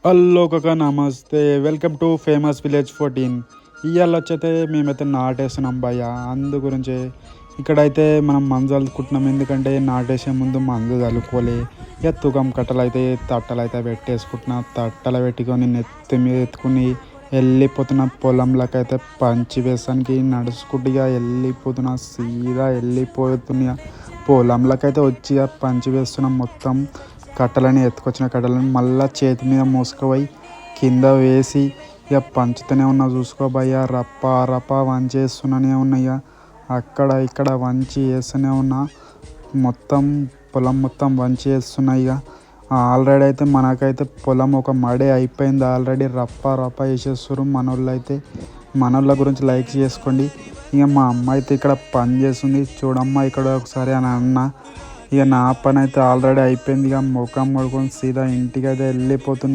Hello కాకా నమస్తే. Welcome to famous village 14. ఇవాళ వచ్చైతే మేమైతే నాటేస్తున్నాం భయ్య. అందు గురించి ఇక్కడైతే మనం మందు చల్లుకుంటున్నాం. ఎందుకంటే నాటేసే ముందు మందు చల్లుకోవాలి. ఇక తుకం కట్టలు అయితే తట్టలు అయితే పెట్టేసుకుంటున్నా. తట్టలు పెట్టుకొని నెత్తి మీద ఎత్తుకుని వెళ్ళిపోతున్న పొలంలోకి అయితే పంచి వేసానికి నడుచుకుంటూ వెళ్ళిపోతున్నా. సీదా వెళ్ళిపోతున్నా పొలంలోకి అయితే వచ్చి పంచి వేస్తున్నాం. మొత్తం కట్టలని ఎత్తుకొచ్చిన కట్టలని మళ్ళీ చేతి మీద మోసుకుపోయి కింద వేసి ఇక పంచుతూనే ఉన్నా. చూసుకోబోయ్యా రప్ప రప్ప వంచేస్తూనే ఉన్నా. ఇక అక్కడ ఇక్కడ వంచి వేస్తూనే ఉన్నా. మొత్తం పొలం మొత్తం వంచి వేస్తున్నా. ఇక ఆల్రెడీ అయితే మనకైతే పొలం ఒక మడే అయిపోయింది. ఆల్రెడీ రప్ప రప్ప వేసేస్తారు మనోళ్ళు అయితే. మనోళ్ళ గురించి లైక్ చేసుకోండి. ఇక మా అమ్మ అయితే ఇక్కడ పని చేస్తుంది. చూడమ్మా ఇక్కడ ఒకసారి అని అన్న. ఇక నా పని అయితే ఆల్రెడీ అయిపోయింది. ఇక ముఖం కడుక్కొని సీదా ఇంటికి అయితే వెళ్ళిపోతుంది.